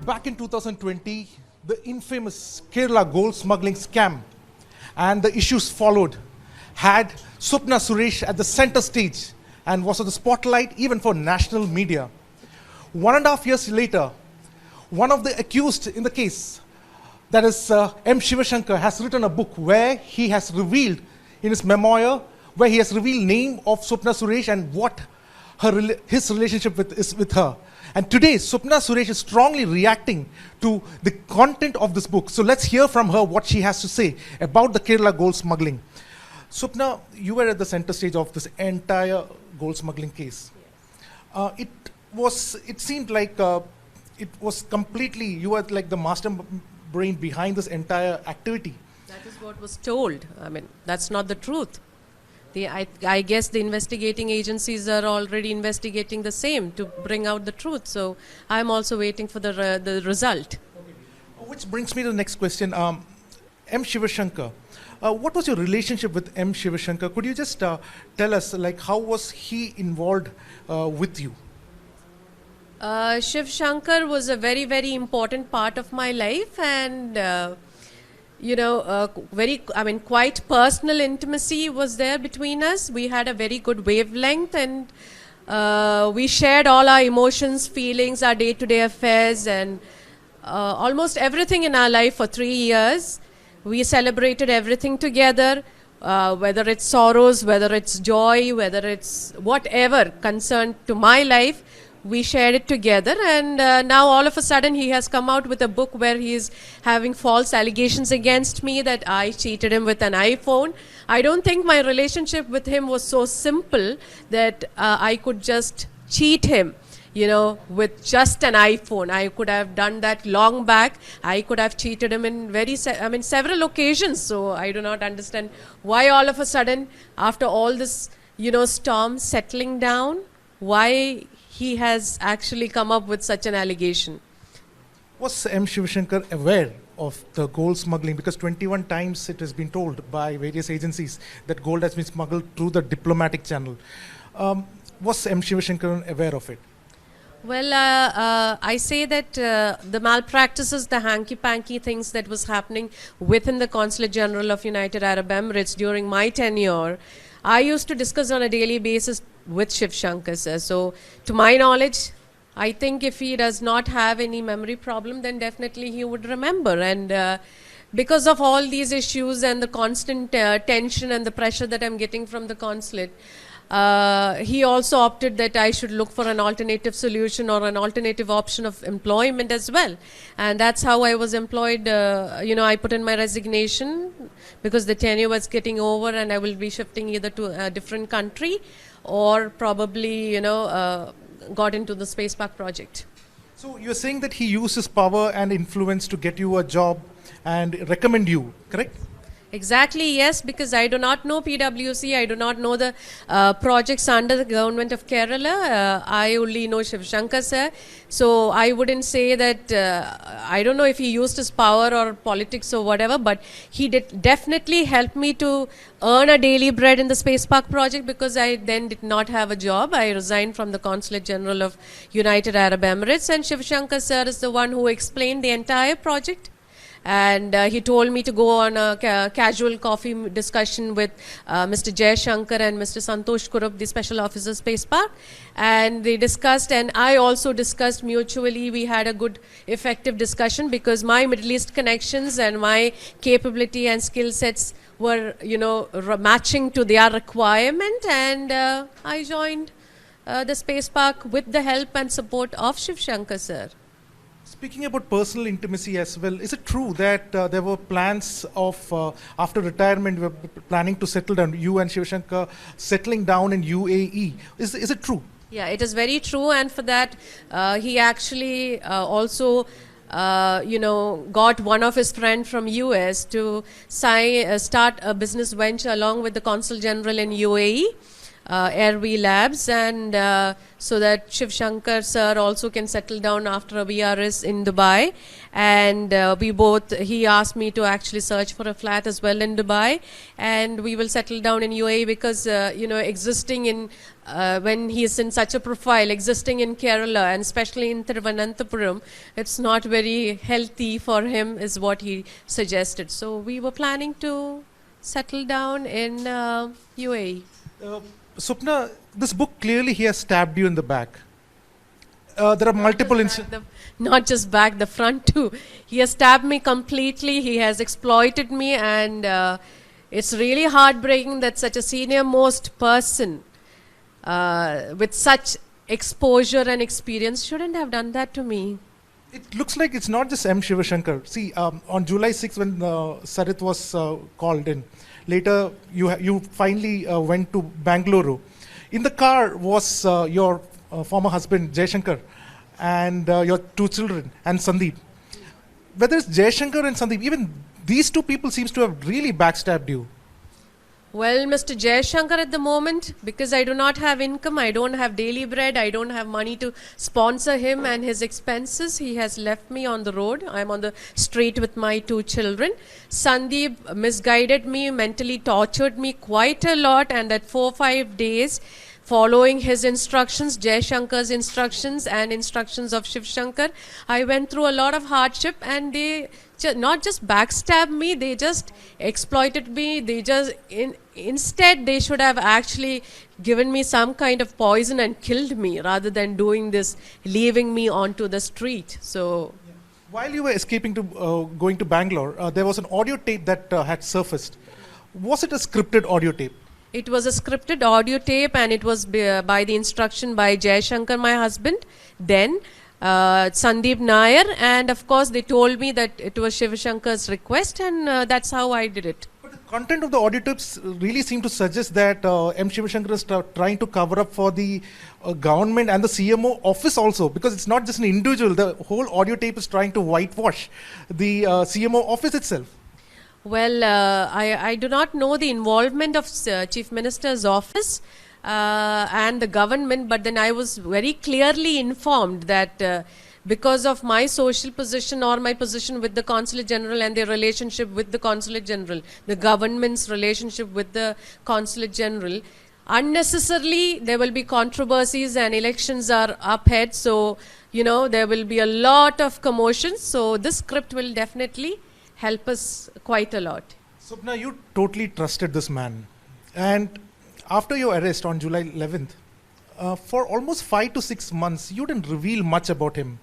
Back in 2020, the infamous Kerala gold smuggling scam and the issues followed had Swapna Suresh at the center stage and was on the spotlight even for national media. 1.5 years later, one of the accused in the case, that is M. Sivasankar, has written a book where he has revealed in his memoir, where he has revealed name of Swapna Suresh and what his relationship is with her. And today, Swapna Suresh is strongly reacting to the content of this book. So let's hear from her what she has to say about the Kerala gold smuggling. Swapna, you were at the center stage of this entire gold smuggling case. It seemed like it was completely, you were like the master brain behind this entire activity. That is what was told. I mean, that's not the truth. I guess the investigating agencies are already investigating the same to bring out the truth. So I'm also waiting for the result. Okay. Which brings me to the next question. M. Sivasankar, what was your relationship with M. Sivasankar? Could you just tell us, like, how was he involved with you? Shiv Shankar was a very, very important part of my life, and quite personal intimacy was there between us. We had a very good wavelength, and we shared all our emotions, feelings, our day-to-day affairs, and almost everything in our life for 3 years. We celebrated everything together, whether it's sorrows, whether it's joy, whether it's whatever concerned to my life. We shared it together, and now all of a sudden he has come out with a book where he is having false allegations against me that I cheated him with an iPhone. I don't think my relationship with him was so simple that I could just cheat him, with just an iPhone. I could have done that long back. I could have cheated him in several occasions. So I do not understand why all of a sudden, after all this, storm settling down, why he has actually come up with such an allegation. Was M. Sivasankar aware of the gold smuggling? Because 21 times it has been told by various agencies that gold has been smuggled through the diplomatic channel. Was M. Sivasankar aware of it? Well, I say that the malpractices, the hanky-panky things that was happening within the Consulate General of United Arab Emirates during my tenure, I used to discuss on a daily basis with Shiv Shankar sir. So, to my knowledge, I think if he does not have any memory problem, then definitely he would remember. And because of all these issues and the constant tension and the pressure that I'm getting from the consulate, he also opted that I should look for an alternative solution or an alternative option of employment as well. And that's how I was employed. I put in my resignation because the tenure was getting over and I will be shifting either to a different country or probably, got into the Space Park project. So you're saying that he used his power and influence to get you a job and recommend you, correct? Exactly, yes, because I do not know PwC, I do not know the projects under the government of Kerala. I only know Shiv Shankar sir. So I wouldn't say that, I don't know if he used his power or politics or whatever, but he did definitely help me to earn a daily bread in the Space Park project because I then did not have a job. I resigned from the Consulate General of United Arab Emirates, and Shiv Shankar sir is the one who explained the entire project. And he told me to go on a casual coffee discussion with Mr. Jay Shankar and Mr. Santosh Kurup, the Special Officer Space Park. And they discussed, and I also discussed mutually. We had a good, effective discussion because my Middle East connections and my capability and skill sets were, matching to their requirement. And I joined the Space Park with the help and support of Shiv Shankar sir. Speaking about personal intimacy as well, is it true that there were plans of, after retirement, we were planning to settle down, you and Sivasankar settling down in UAE? Is it true? Yeah, it is very true, and for that, he actually also got one of his friends from US to start a business venture along with the Consul General in UAE. Airway Labs, and so that Sivasankar sir also can settle down after a VRS in Dubai. And he asked me to actually search for a flat as well in Dubai, and we will settle down in UAE because, existing in, when he is in such a profile, existing in Kerala and especially in Thiruvananthapuram, it's not very healthy for him, is what he suggested. So we were planning to settle down in UAE. Swapna, this book clearly he has stabbed you in the back. There are multiple incidents. Not just back, the front too. He has stabbed me completely. He has exploited me, and it's really heartbreaking that such a senior most person with such exposure and experience shouldn't have done that to me. It looks like it's not just M. Sivasankar. See, on July 6th when Sarit was called in, later you finally went to Bangalore. In the car was your former husband Jayashankar and your two children and Sandeep. Whether it's Jayashankar and Sandeep, even these two people seems to have really backstabbed you. Well, Mr. Jayashankar at the moment, because I do not have income, I don't have daily bread, I don't have money to sponsor him and his expenses, he has left me on the road. I'm on the street with my two children. Sandeep misguided me, mentally tortured me quite a lot, and at 4-5 days, following his instructions, Jayashankar's instructions and instructions of Sivasankar, I went through a lot of hardship, and they not just backstabbed me, they just exploited me. They just instead they should have actually given me some kind of poison and killed me rather than doing this, leaving me onto the street. So while you were escaping to going to Bangalore, there was an audio tape that had surfaced. Was it a scripted audio tape? It was a scripted audio tape, and it was by the instruction by Jayashankar, my husband, then Sandeep Nair, and of course they told me that it was Sivashankar's request, and that's how I did it. But the content of the audio tapes really seem to suggest that M. Sivasankar is trying to cover up for the government and the CMO office also, because it's not just an individual. The whole audio tape is trying to whitewash the CMO office itself. Well, I do not know the involvement of Chief Minister's office and the government, but then I was very clearly informed that because of my social position or my position with the Consulate General and their relationship with the Consulate General, the government's relationship with the Consulate General, unnecessarily there will be controversies and elections are up ahead. So, there will be a lot of commotion. So this script will definitely help us quite a lot. Swapna, you totally trusted this man. And after your arrest on July 11th, for almost 5 to 6 months, you didn't reveal much about him.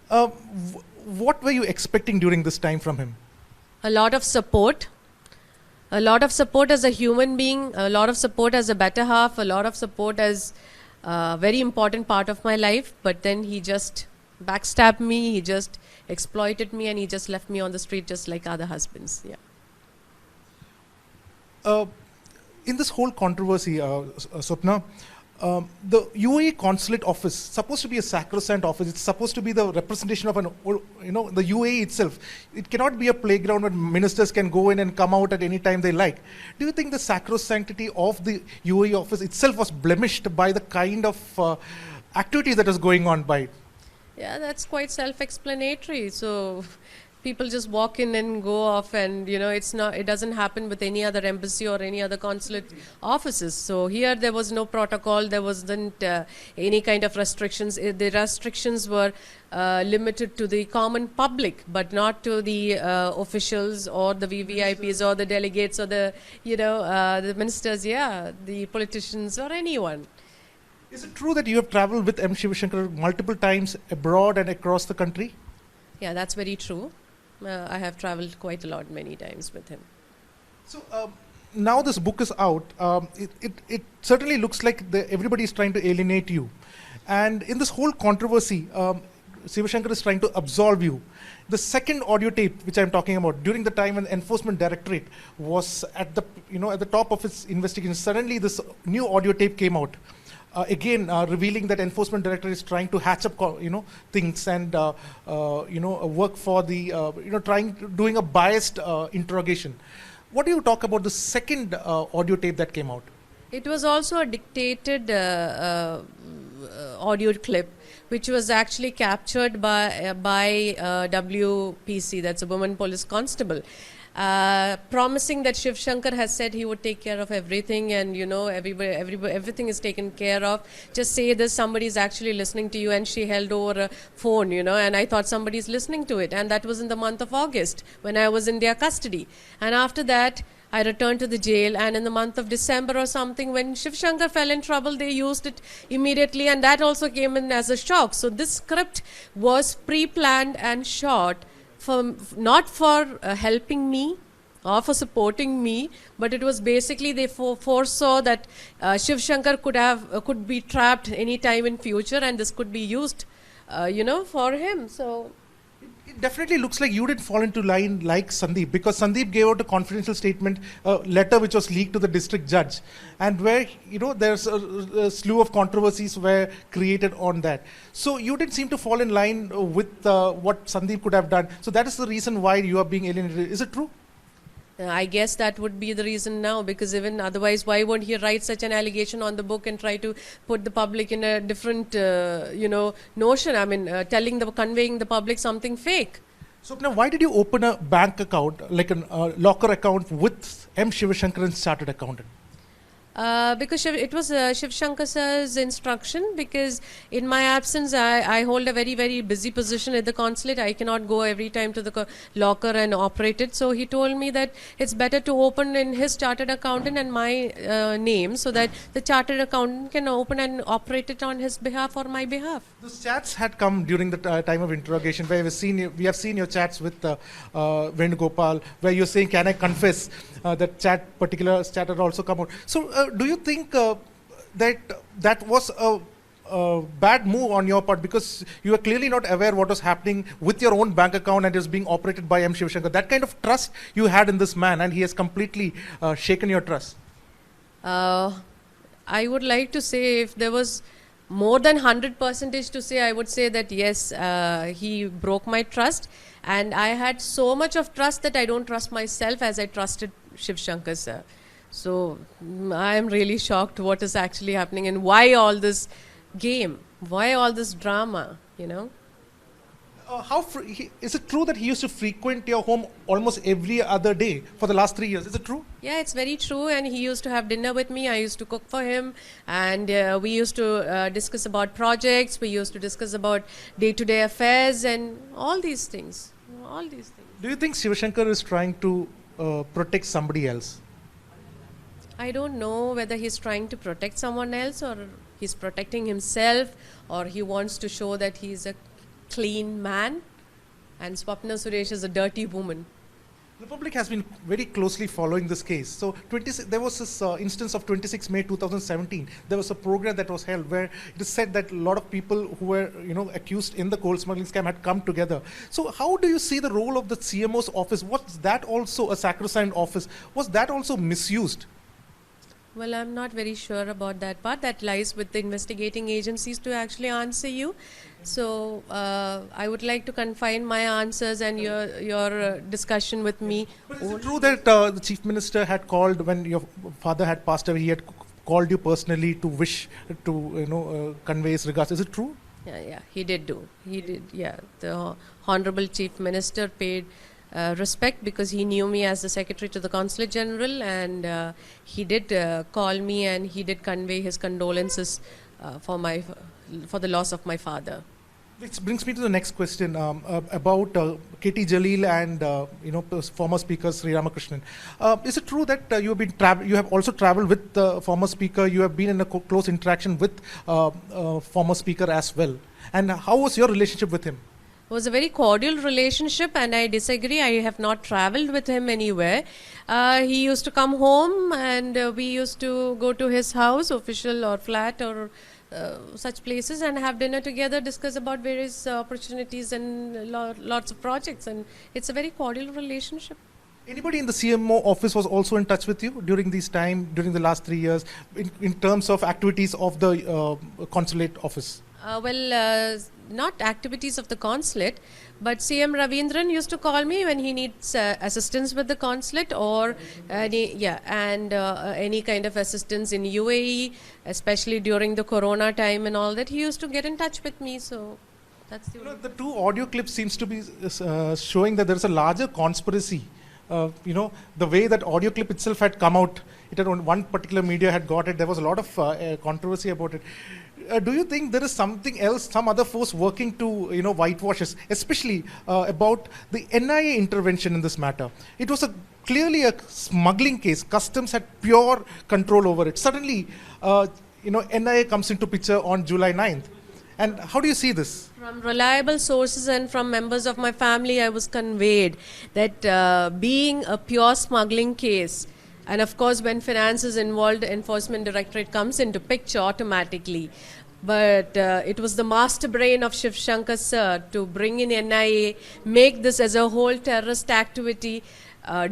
What were you expecting during this time from him? A lot of support. A lot of support as a human being, a lot of support as a better half, a lot of support as a very important part of my life. But then he just backstabbed me, he just exploited me, and he just left me on the street just like other husbands. Yeah. In this whole controversy, Swapna, the UAE consulate office supposed to be a sacrosanct office. It's supposed to be the representation of the UAE itself. It cannot be a playground where ministers can go in and come out at any time they like. Do you think the sacrosanctity of the UAE office itself was blemished by the kind of activity that was going on by it? Yeah, that's quite self-explanatory. So people just walk in and go off, and it doesn't happen with any other embassy or any other consulate offices. So here there was no protocol, there wasn't any kind of restrictions. The restrictions were limited to the common public, but not to the officials or the VVIPs or the delegates or the ministers, the politicians or anyone. Is it true that you have traveled with M. Sivasankar multiple times abroad and across the country? Yeah, that's very true. I have traveled quite a lot, many times with him. So now this book is out. It certainly looks like everybody is trying to alienate you. And in this whole controversy, Sivasankar is trying to absolve you. The second audio tape, which I'm talking about, during the time when Enforcement Directorate was at the top of its investigation, suddenly this new audio tape came out. Again, revealing that Enforcement Directorate is trying to hatch up, things and, work for the, doing a biased interrogation. What do you talk about the second audio tape that came out? It was also a dictated audio clip, which was actually captured by WPC, that's a woman police constable, promising that Shiv Shankar has said he would take care of everything, and everything is taken care of. Just say this, somebody is actually listening to you, and she held over a phone, and I thought somebody is listening to it, and that was in the month of August when I was in their custody. And after that, I returned to the jail, and in the month of December or something, when Shiv Shankar fell in trouble, they used it immediately, and that also came in as a shock. So this script was pre-planned and shot not for helping me or for supporting me, but it was basically they foresaw that Shiv Shankar could be trapped any time in future, and this could be used, for him. So. It definitely looks like you didn't fall into line like Sandeep, because Sandeep gave out a confidential statement, a letter which was leaked to the district judge, and where there's a slew of controversies were created on that. So you didn't seem to fall in line with what Sandeep could have done. So that is the reason why you are being alienated. Is it true? I guess that would be the reason now, because even otherwise, why won't he write such an allegation on the book and try to put the public in a different, notion? I mean, conveying the public something fake. So now, why did you open a bank account, like a locker account with M. Sivashankaran's chartered accountant? Because it was Shiv Shankar sir's instruction, because in my absence I hold a very, very busy position at the consulate. I cannot go every time to the locker and operate it. So he told me that it's better to open in his chartered accountant and my name, so that the chartered accountant can open and operate it on his behalf or my behalf. Those chats had come during the time of interrogation, where we have seen your chats with Venugopal, where you're saying, can I confess? That particular chat had also come out. So do you think that was a bad move on your part, because you were clearly not aware what was happening with your own bank account and is being operated by M. Sivashankar? That kind of trust you had in this man, and he has completely shaken your trust. I would like to say, if there was more than 100% to say, I would say that yes, he broke my trust, and I had so much of trust that I don't trust myself as I trusted Shiv Shankar sir. So I am really shocked what is actually happening, and why all this game, why all this drama, Is it true that he used to frequent your home almost every other day for the last 3 years? Is it true? Yeah, it's very true. And he used to have dinner with me. I used to cook for him, and we used to discuss about projects. We used to discuss about day-to-day affairs and all these things. Do you think Sivashankar is trying to protect somebody else? I don't know whether he's trying to protect someone else, or he's protecting himself, or he wants to show that he's a clean man, and Swapna Suresh is a dirty woman. The public has been very closely following this case. So there was this instance of 26 May 2017. There was a program that was held where it is said that a lot of people who were accused in the coal smuggling scam had come together. So how do you see the role of the CMO's office? Was that also a sacrosanct office? Was that also misused? Well, I'm not very sure about that part. That lies with the investigating agencies to actually answer you. So I would like to confine my answers and your discussion with me. But is it true that the Chief Minister had called when your father had passed away? He had called you personally to wish to convey his regards. Is it true? Yeah, he did do. He did. Yeah, the Honorable Chief Minister paid respect, because he knew me as the Secretary to the Consulate General, and he did call me, and he did convey his condolences for the loss of my father. Which brings me to the next question about KT Jalil and former Speaker Sri Ramakrishnan. Is it true that you have also travelled with the former Speaker? You have been in a close interaction with former Speaker as well. And how was your relationship with him? It was a very cordial relationship, and I disagree. I have not travelled with him anywhere. He used to come home, and we used to go to his house, official or flat or such places, and have dinner together, discuss about various opportunities and lots of projects, and it's a very cordial relationship. Anybody in the CMO office was also in touch with you during the last 3 years, in terms of activities of the consulate office? Not activities of the consulate, But CM Ravindran used to call me when he needs assistance with the consulate or any kind of assistance in UAE, especially during the Corona time and all that. He used to get in touch with me. So that's the The two audio clips seems to be showing that there is a larger conspiracy. The way that audio clip itself had come out, it had one particular media had got it. There was a lot of controversy about it. Do you think there is something else, some other force working to whitewash us, especially about the NIA intervention in this matter? It was clearly a smuggling case. Customs had pure control over it. Suddenly, NIA comes into picture on July 9th. And how do you see this? From reliable sources and from members of my family, I was conveyed that being a pure smuggling case, and of course when finance is involved, Enforcement Directorate comes into picture automatically. But it was the master brain of Sivasankar sir to bring in NIA, make this as a whole terrorist activity,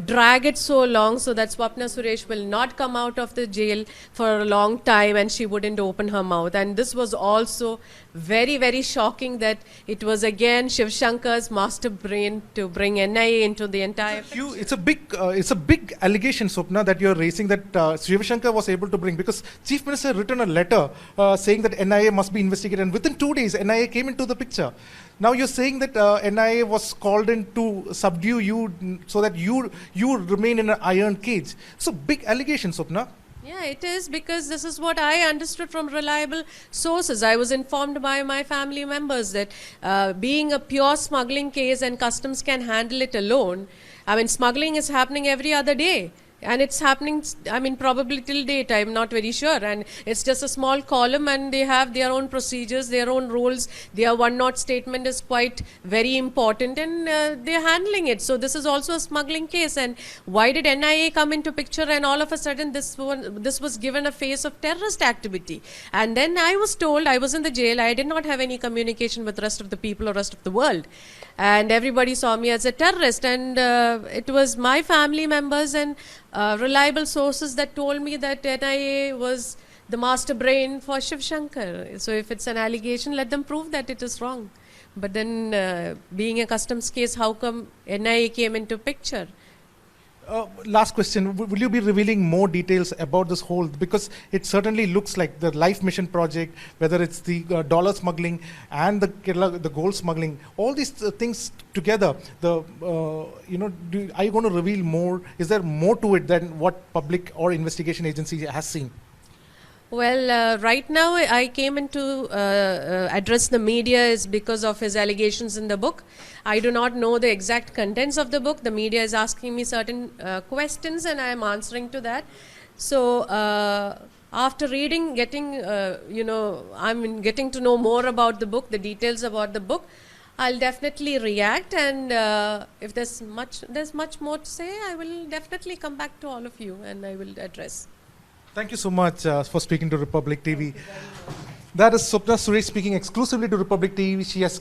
drag it so long so that Swapna Suresh will not come out of the jail for a long time and she wouldn't open her mouth. And this was also very, very shocking that it was again Sivasankar's master brain to bring NIA into the entire... It's a big allegation, Swapna, that you're raising that Sivasankar was able to bring, because Chief Minister had written a letter saying that NIA must be investigated, and within 2 days NIA came into the picture. Now you're saying that NIA was called in to subdue you so that you remain in an iron cage. So big allegation, Swapna. Yeah, it is, because this is what I understood from reliable sources. I was informed by my family members that being a pure smuggling case and customs can handle it alone. I mean, smuggling is happening every other day. And it's happening, I mean, probably till date, I'm not very sure. And it's just a small column and they have their own procedures, their own rules. Their one-note statement is quite very important and they're handling it. So this is also a smuggling case. And why did NIA come into picture and all of a sudden this was given a face of terrorist activity? And then I was told, I was in the jail, I did not have any communication with the rest of the people or rest of the world. And everybody saw me as a terrorist. And it was my family members and reliable sources that told me that NIA was the master brain for Sivasankar. So if it's an allegation, let them prove that it is wrong. But then being a customs case, how come NIA came into picture? Last question, will you be revealing more details about this whole, because it certainly looks like the Life Mission project, whether it's the dollar smuggling and the gold smuggling, all these things together, are you going to reveal more? Is there more to it than what public or investigation agency has seen? Well, right now I came in to address the media is because of his allegations in the book. I do not know the exact contents of the book. The media is asking me certain questions and I am answering to that. So after reading, getting to know more about the book, the details about the book, I'll definitely react, and if there's much more to say, I will definitely come back to all of you and I will address. Thank you so much for speaking to Republic TV. That is Swapna Suresh speaking exclusively to Republic TV. She has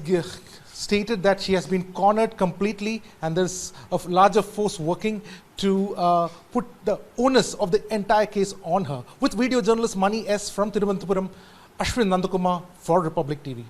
stated that she has been cornered completely and there's a larger force working to put the onus of the entire case on her. With video journalist Mani S. from Thiruvananthapuram, Ashwin Nandakumar for Republic TV.